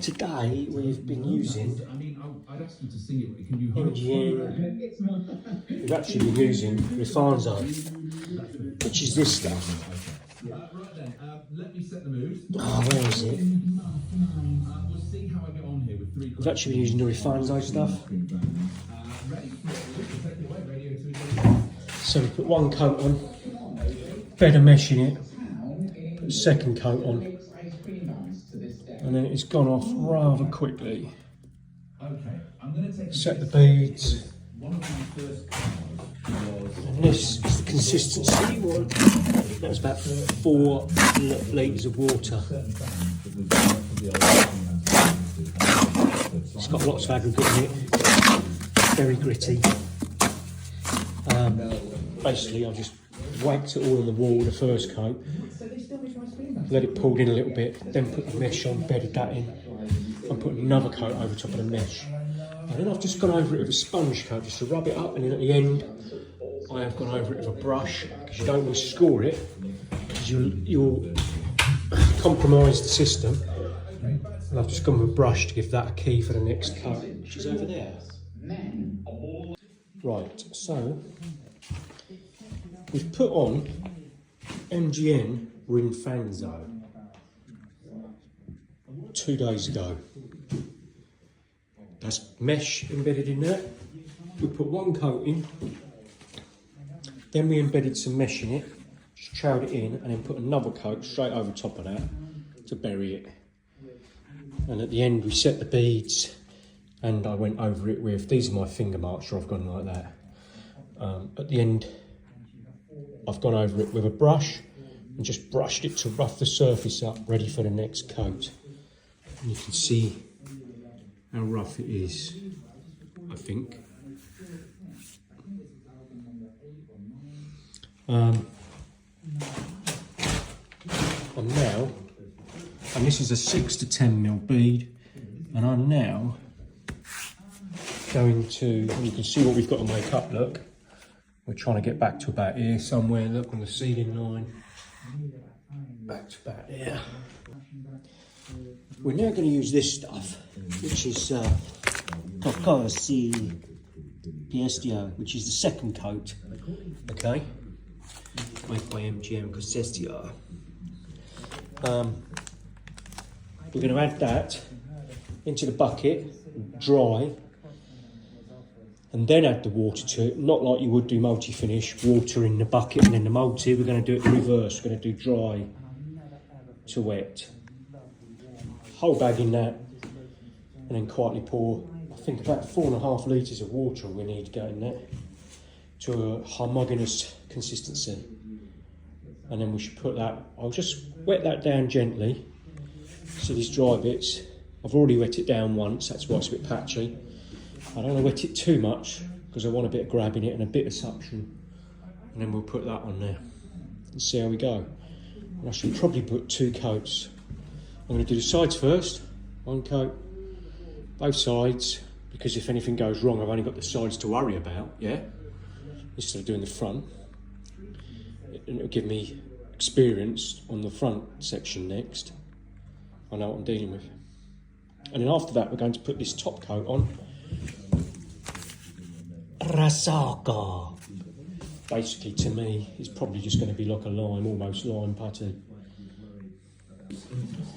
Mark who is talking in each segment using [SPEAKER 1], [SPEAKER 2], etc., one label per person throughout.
[SPEAKER 1] Today we've been using MGN, we've actually been using Rinzaffo, which is this stuff. Oh, where is it? We've actually been using the Rinzaffo stuff. So we put one coat on, better mesh in it, put the second coat on, and then it's gone off rather quickly. Set the beads, and this is the consistency. That was about 4 litres of water. It's got lots of aggregate in it, very gritty. Basically I just whacked it all on the wall, the first coat, let it pull in a little bit, then put the mesh on, bedded that in, and put another coat over top of the mesh. And then I've just gone over it with a sponge coat just to rub it up, and then at the end I have gone over it with a brush, because you don't want to score it, because you'll compromise the system. And I've just gone with a brush to give that a key for the next coat, which is over there. Right, so we've put on MGN Rinzaffo 2 days ago. That's mesh embedded in there. We put one coat in, then we embedded some mesh in it, just trowed it in, and then put another coat straight over top of that to bury it. And at the end we set the beads, and I went over it with, these are my finger marks where I've gone like that. At the end I've gone over it with a brush and just brushed it to rough the surface up, ready for the next coat. And you can see how rough it is, I think. I'm now, and this is a 6 to 10mm bead, and I'm now going to, you can see what we've got to make up, look. We're trying to get back to about here somewhere, look, on the ceiling line. Back to about here. We're now going to use this stuff, which is Cocciopesto, which is the second coat, okay? Made by MGN Cocciopesto. We're going to add that into the bucket, dry, and then add the water to it, not like you would do multi-finish, water in the bucket and then the multi. We're going to do it the reverse, we're going to do dry to wet. Whole bag in that, and then quietly pour, I think about 4.5 litres of water we need to go in there, to a homogeneous consistency. And then we should put that, I'll just wet that down gently. So these dry bits, I've already wet it down once, that's why it's a bit patchy. I don't want to wet it too much, because I want a bit of grab in it and a bit of suction. And then we'll put that on there and see how we go. And I should probably put 2 coats. I'm going to do the sides first, 1 coat, both sides, because if anything goes wrong, I've only got the sides to worry about, yeah? Instead of doing the front. And it'll give me experience on the front section next. I know what I'm dealing with. And then after that, we're going to put this top coat on. Rasacol. Basically, to me, it's probably just going to be like a lime, almost lime putty.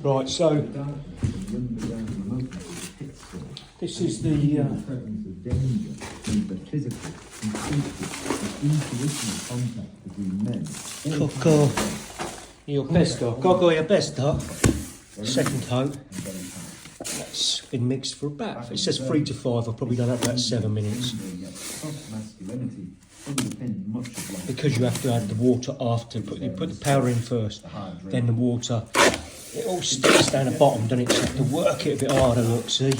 [SPEAKER 1] Right, so this is the Cocciopesto, second coat. That's been mixed for about, it says 3 to 5, I've probably done that about 7 minutes. Because you have to add the water after, put the powder in first, then the water. It all sticks down the bottom, doesn't it? So you have to work it a bit harder, look, see?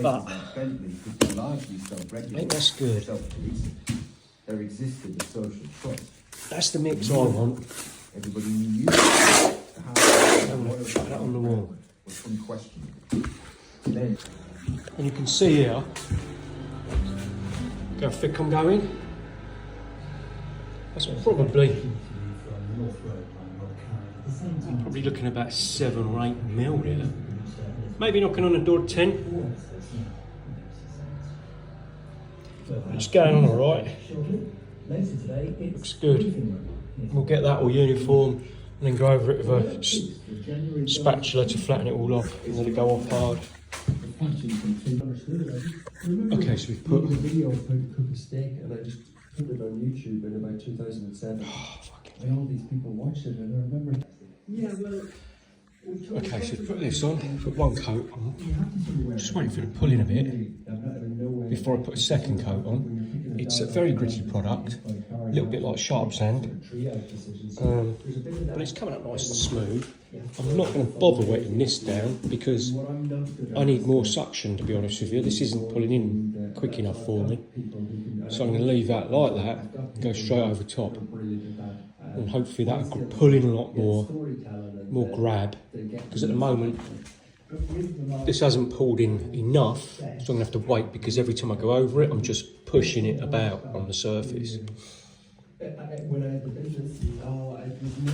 [SPEAKER 1] But I think that's good. That's the mix I want. I'm going to chuck that on the wall. And you can see here how thick I'm going. That's probably looking about 7 or 8 mil here. Maybe knocking on the door 10. It's going on alright. Looks good. We'll get that all uniform and then go over it with a spatula to flatten it all off and let it go off hard. Okay, so we've put...
[SPEAKER 2] video of how to cook a steak and I just put it on YouTube in about 2007.
[SPEAKER 1] Oh, fucking
[SPEAKER 2] and all these people watched it and I remember... Yeah, well...
[SPEAKER 1] Okay, so put this on, put one coat on, just waiting for it to pull in a bit before I put a second coat on. It's a very gritty product, a little bit like sharp sand, but it's coming up nice and smooth. I'm not going to bother wetting this down because I need more suction, to be honest with you. This isn't pulling in quick enough for me, so I'm going to leave that like that and go straight over top, and hopefully that'll pull in a lot more grab, because at the moment this hasn't pulled in enough, so I'm going to have to wait, because every time I go over it I'm just pushing it about on the surface.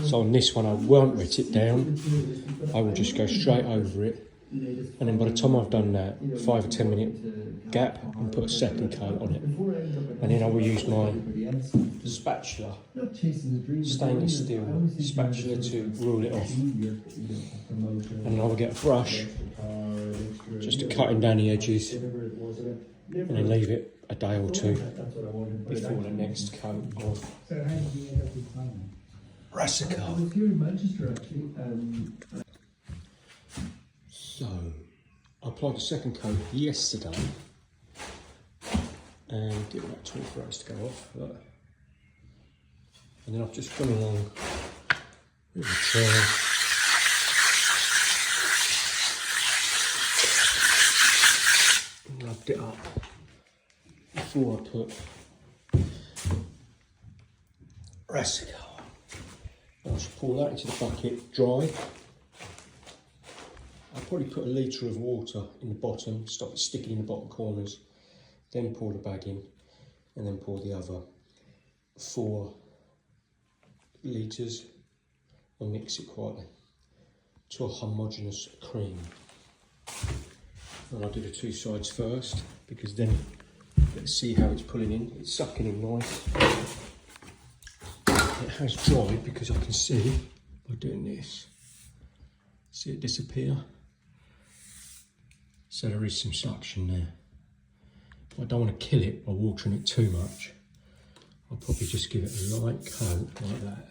[SPEAKER 1] So on this one I won't wet it down, I will just go straight over it, and then by the time I've done that, 5 or 10 minute gap, and put a second coat on it, and then I will use my spatula, stainless steel spatula, to rule it off, and then I will get a brush just to cutting down the edges, and then leave it a day or two before the next coat of Rasacol. So I applied the second coat yesterday and give it about 24 hours to go off. Look. And then I've just gone along with the tray, and rubbed it up before I put Rasacol. I should pour that into the bucket dry. I'll probably put a litre of water in the bottom, stop it sticking in the bottom corners, then pour the bag in, and then pour the other 4 litres and mix it quietly to a homogeneous cream. And I'll do the 2 sides first, because then let's see how it's pulling in. It's sucking in nice. It has dried, because I can see by doing this, see it disappear. So there is some suction there. I don't want to kill it by watering it too much. I'll probably just give it a light coat like that.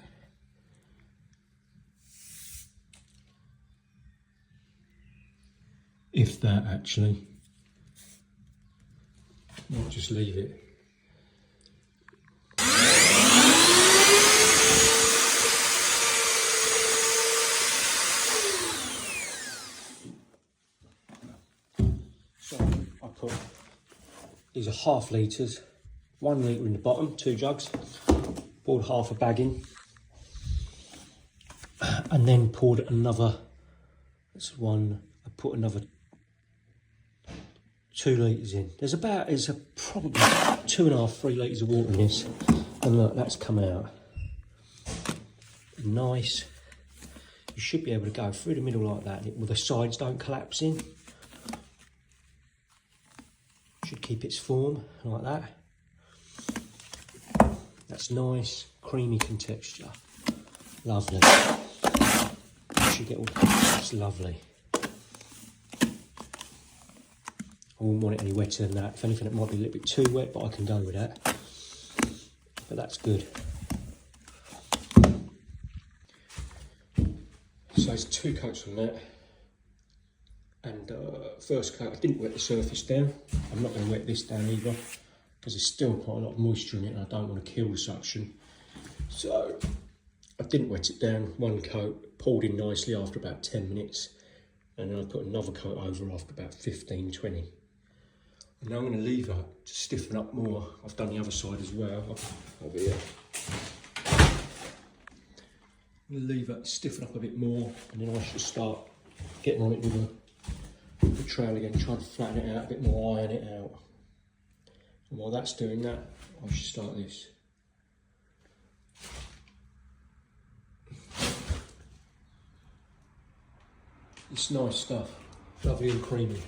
[SPEAKER 1] If that, actually. Might just leave it. So I put, these are half litres, 1 litre in the bottom, 2 jugs, poured half a bag in, and then poured another, that's one, I put another 2 litres in. There's probably 2.5, 3 litres of water in this, and look, that's come out nice. You should be able to go through the middle like that, well, the sides don't collapse in. Should keep its form like that. That's nice, creamy in texture. Lovely. You should get all that's lovely. I wouldn't want it any wetter than that. If anything, it might be a little bit too wet, but I can go with that. But that's good. So it's 2 coats on that. And first coat, I didn't wet the surface down. I'm not going to wet this down either, because there's still quite a lot of moisture in it and I don't want to kill the suction. So I didn't wet it down, 1 coat, poured in nicely after about 10 minutes. And then I put another coat over after about 15, 20. And now I'm going to leave that to stiffen up more. I've done the other side as well, over here. I'm going to leave that to stiffen up a bit more, and then I should start getting on it with the trowel again, trying to flatten it out a bit more, iron it out. And while that's doing that, I should start this. It's nice stuff. Lovely and creamy.